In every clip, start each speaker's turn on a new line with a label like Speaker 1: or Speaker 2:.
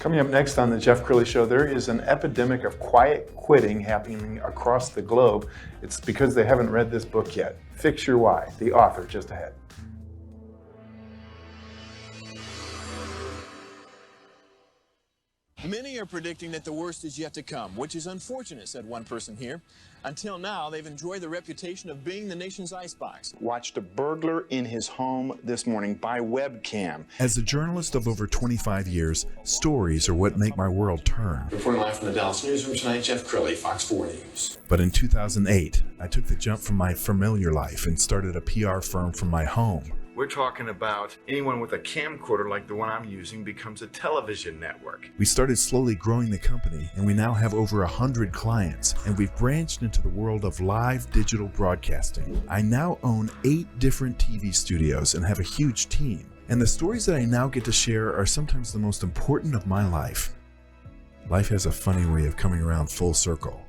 Speaker 1: Coming up next on the Jeff Crilley Show, there is an epidemic of quiet quitting happening across the globe. It's because they haven't read this book yet. Fix Your Why, the author just ahead.
Speaker 2: Many are predicting that the worst is yet to come, which is unfortunate, said one person here. Until now, they've enjoyed the reputation of being the nation's icebox.
Speaker 3: Watched a burglar in his home this morning by webcam.
Speaker 4: As a journalist of over 25 years, stories are what make my world turn.
Speaker 2: Reporting live from the Dallas newsroom tonight, Jeff Crilley, Fox 4 News.
Speaker 4: But in 2008, I took the jump from my familiar life and started a PR firm from my home.
Speaker 5: We're talking about anyone with a camcorder like the one I'm using becomes a television network.
Speaker 4: We started slowly growing the company, and we now have over 100 clients, and we've branched into the world of live digital broadcasting. I now own 8 different TV studios and have a huge team. And the stories that I now get to share are sometimes the most important of my life. Life has a funny way of coming around full circle.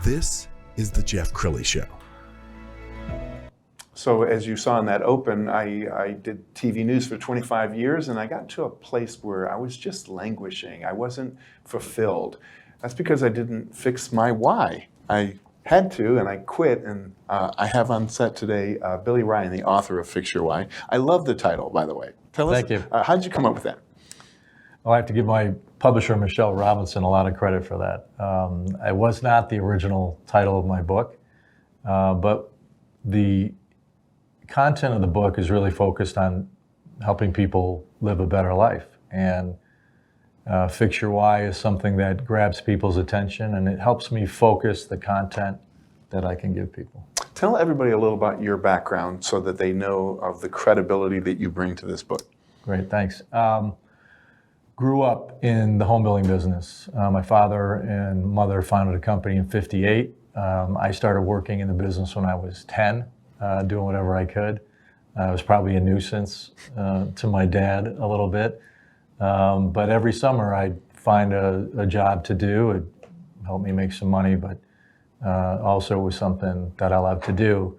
Speaker 4: This is the Jeff Crilley Show.
Speaker 1: So as you saw in that open, I did TV news for 25 years, and I got to a place where I was just languishing. I wasn't fulfilled. That's because I didn't fix my why. I had to, and I quit, and I have on set today Billy Ryan, the author of Fix Your Why. I love the title, by the way.
Speaker 6: Thank you.
Speaker 1: How did you come up with that?
Speaker 6: Well, I have to give my publisher, Michelle Robinson, a lot of credit for that. It was not the original title of my book, but the content of the book is really focused on helping people live a better life. And Fix Your Why is something that grabs people's attention, and it helps me focus the content that I can give people.
Speaker 1: Tell everybody a little about your background so that they know of the credibility that you bring to this book.
Speaker 6: Great, thanks. Grew up in the home building business. My father and mother founded a company in '58. I started working in the business when I was 10. Doing whatever I could. I was probably a nuisance to my dad a little bit. But every summer I'd find a job to do. It helped me make some money, but also was something that I loved to do.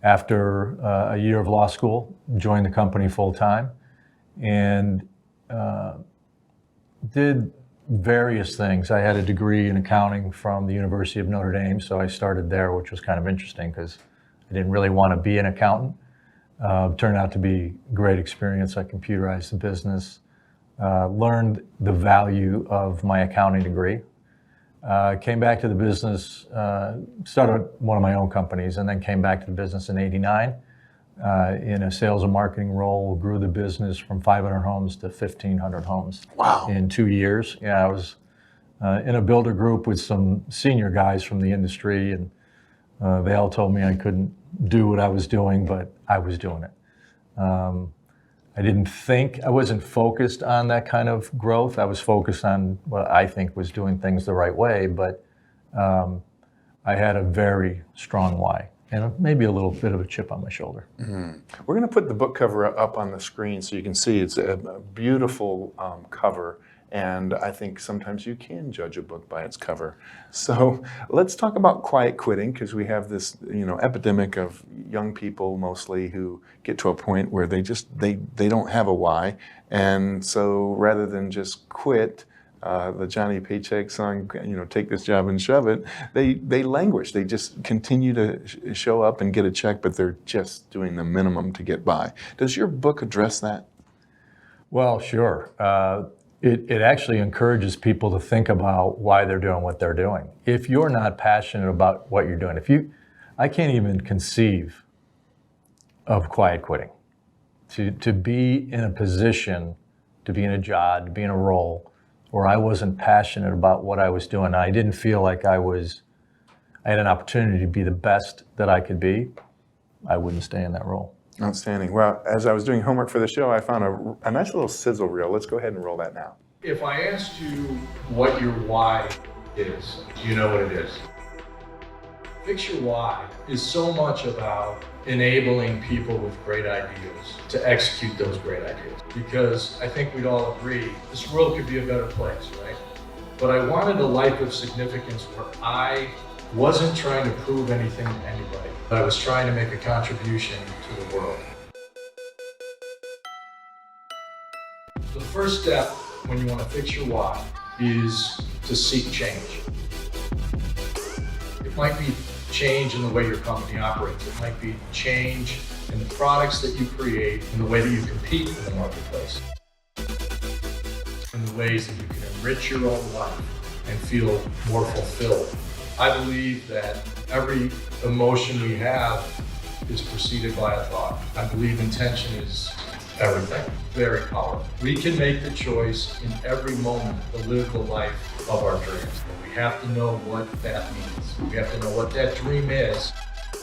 Speaker 6: After a year of law school, joined the company full time and did various things. I had a degree in accounting from the University of Notre Dame, so I started there, which was kind of interesting because I didn't really want to be an accountant. Turned out to be a great experience. I computerized the business, learned the value of my accounting degree. Came back to the business, started one of my own companies, and then came back to the business in '89 in a sales and marketing role. Grew the business from 500 homes to 1,500 homes.
Speaker 1: Wow.
Speaker 6: In 2 years. Yeah, I was in a builder group with some senior guys from the industry, and they all told me I couldn't do what I was doing, but I was doing it. I wasn't focused on that kind of growth. I was focused on what I think was doing things the right way, but I had a very strong why and maybe a little bit of a chip on my shoulder.
Speaker 1: Mm-hmm. We're going to put the book cover up on the screen so you can see it's a beautiful cover. And I think sometimes you can judge a book by its cover. So let's talk about quiet quitting, because we have this, epidemic of young people mostly who get to a point where they don't have a why. And so rather than just quit, the Johnny Paycheck song, take this job and shove it, they languish. They just continue to show up and get a check, but they're just doing the minimum to get by. Does your book address that?
Speaker 6: Well, sure. It actually encourages people to think about why they're doing what they're doing. If you're not passionate about what you're doing, I can't even conceive of quiet quitting. To be in a position, to be in a job, to be in a role where I wasn't passionate about what I was doing, I didn't feel like I had an opportunity to be the best that I could be, I wouldn't stay in that role.
Speaker 1: Outstanding. Well, as I was doing homework for the show, I found a nice little sizzle reel. Let's go ahead and roll that now.
Speaker 7: If I asked you what your why is, do you know what it is? Fix Your Why is so much about enabling people with great ideas to execute those great ideas. Because I think we'd all agree, this world could be a better place, right? But I wanted a life of significance where I wasn't trying to prove anything to anybody, but I was trying to make a contribution to the world. The first step when you want to fix your why is to seek change. It might be change in the way your company operates. It might be change in the products that you create, in the way that you compete in the marketplace, in the ways that you can enrich your own life and feel more fulfilled. I believe that every emotion we have is preceded by a thought. I believe intention is everything, very powerful. We can make the choice in every moment to live the life of our dreams. But we have to know what that means. We have to know what that dream is.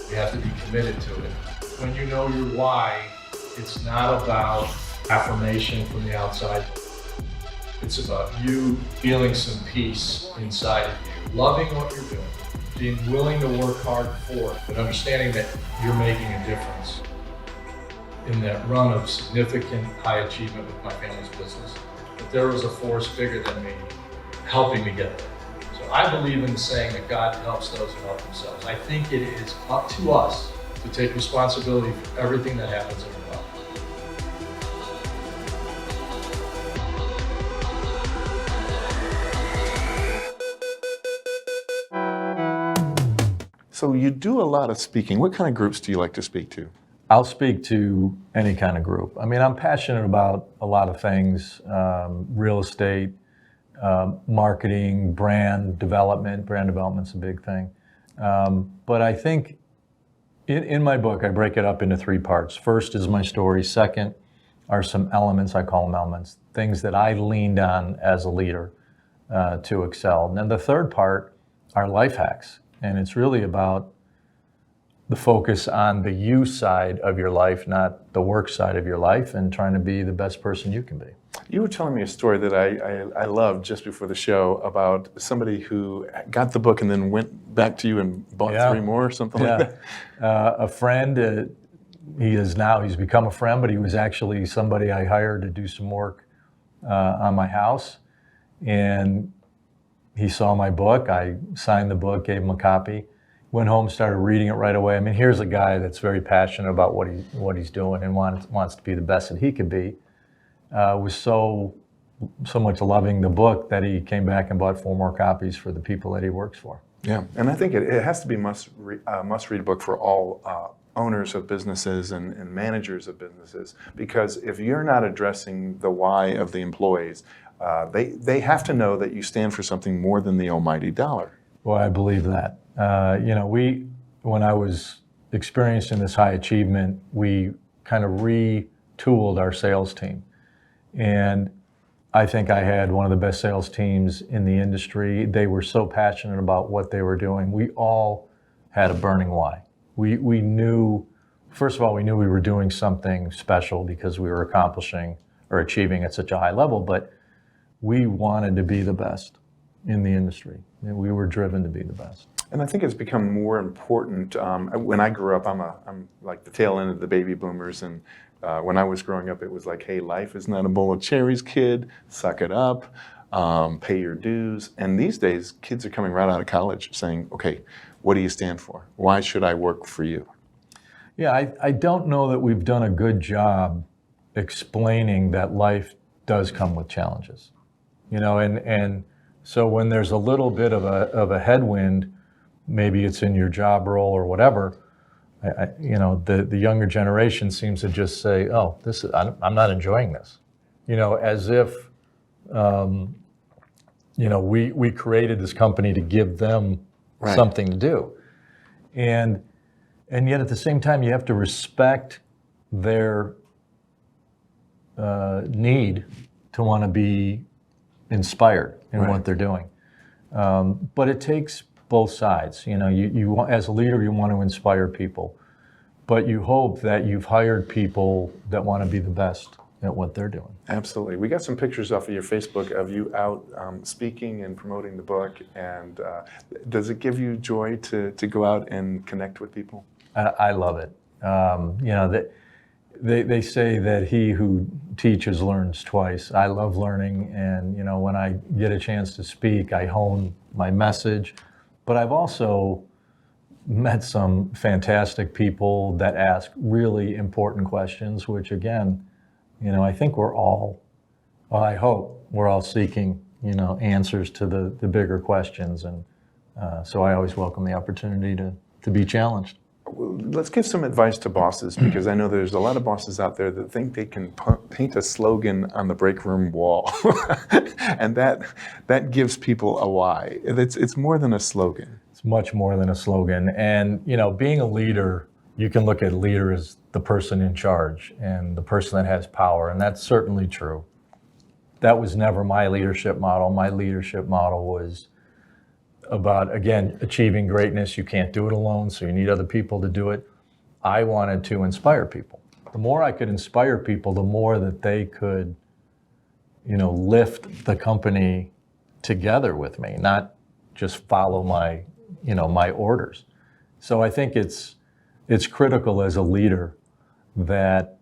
Speaker 7: We have to be committed to it. When you know your why, it's not about affirmation from the outside. It's about you feeling some peace inside of you, loving what you're doing, being willing to work hard for it, but understanding that you're making a difference in that run of significant high achievement with my family's business. But there was a force bigger than me helping me get there. So I believe in the saying that God helps those who help themselves. I think it is up to us to take responsibility for everything that happens in our life.
Speaker 1: So you do a lot of speaking. What kind of groups do you like to speak to?
Speaker 6: I'll speak to any kind of group. I mean, I'm passionate about a lot of things, real estate, marketing, brand development. Brand development's a big thing. But I think in my book, I break it up into three parts. First is my story. Second are some elements, I call them elements, things that I leaned on as a leader to excel. And then the third part are life hacks. And it's really about the focus on the you side of your life, not the work side of your life, and trying to be the best person you can be.
Speaker 1: You were telling me a story that I loved just before the show about somebody who got the book and then went back to you and bought three more or something like that.
Speaker 6: A friend, he's become a friend, but he was actually somebody I hired to do some work on my house. And he saw my book. I signed the book, gave him a copy, went home, started reading it right away. I mean, here's a guy that's very passionate about what he's doing and wants to be the best that he could be. Was so much loving the book that he came back and bought 4 more copies for the people that he works for.
Speaker 1: Yeah, and I think it has to be must-read book for all owners of businesses and managers of businesses, because if you're not addressing the why of the employees, they have to know that you stand for something more than the almighty dollar.
Speaker 6: Well, I believe that. When I was experiencing this high achievement, we kind of retooled our sales team. And I think I had one of the best sales teams in the industry. They were so passionate about what they were doing. We all had a burning why. We knew, first of all, we knew we were doing something special because we were accomplishing or achieving at such a high level, but we wanted to be the best in the industry. And we were driven to be the best.
Speaker 1: And I think it's become more important. When I grew up, I'm like the tail end of the baby boomers, and when I was growing up, it was like, hey, life is not a bowl of cherries, kid. Suck it up, pay your dues. And these days, kids are coming right out of college saying, okay, what do you stand for? Why should I work for you?
Speaker 6: Yeah, I don't know that we've done a good job explaining that life does come with challenges. And so when there's a little bit of a headwind, maybe it's in your job role or whatever, the younger generation seems to just say, "Oh, I'm not enjoying this," as if we created this company to give them something to do, and yet at the same time you have to respect their need to want to be inspired in what they're doing. But it takes both sides. You as a leader, you want to inspire people, but you hope that you've hired people that want to be the best at what they're doing.
Speaker 1: Absolutely. We got some pictures off of your Facebook of you out speaking and promoting the book. And does it give you joy to go out and connect with people?
Speaker 6: I love it. They say that he who teaches learns twice. I love learning, and when I get a chance to speak, I hone my message. But I've also met some fantastic people that ask really important questions, which again, I think we're all Well, I hope we're all seeking, answers to the bigger questions, and so I always welcome the opportunity to be challenged.
Speaker 1: Let's give some advice to bosses, because I know there's a lot of bosses out there that think they can paint a slogan on the break room wall, and that gives people a why. It's more than a slogan.
Speaker 6: It's much more than a slogan. And, being a leader, you can look at leader as the person in charge and the person that has power, and that's certainly true. That was never my leadership model. My leadership model was about, again, achieving greatness. You can't do it alone, so you need other people to do it. I wanted to inspire people. The more I could inspire people, the more that they could, lift the company together with me, not just follow my orders. So I think it's critical as a leader that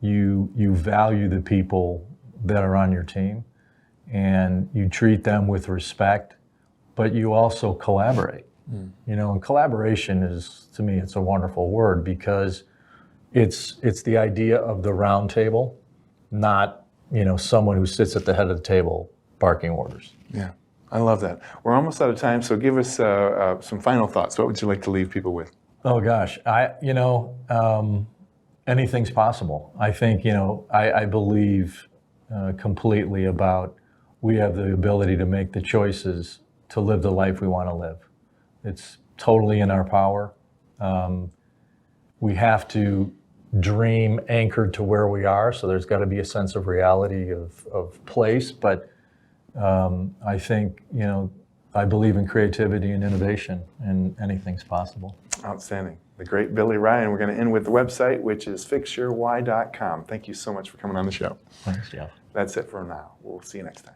Speaker 6: you value the people that are on your team, and you treat them with respect, but you also collaborate. And collaboration is, to me, it's a wonderful word, because it's the idea of the round table, not someone who sits at the head of the table barking orders.
Speaker 1: Yeah, I love that. We're almost out of time, so give us some final thoughts. What would you like to leave people with?
Speaker 6: Oh gosh, anything's possible. I think I believe completely about we have the ability to make the choices to live the life we want to live. It's totally in our power. We have to dream anchored to where we are, so there's got to be a sense of reality of place, but I think, I believe in creativity and innovation, and anything's possible.
Speaker 1: Outstanding. The great Billy Ryan. We're going to end with the website, which is fixyourwhy.com. Thank you so much for coming on the show.
Speaker 6: Thanks, Jeff.
Speaker 1: That's it for now. We'll see you next time.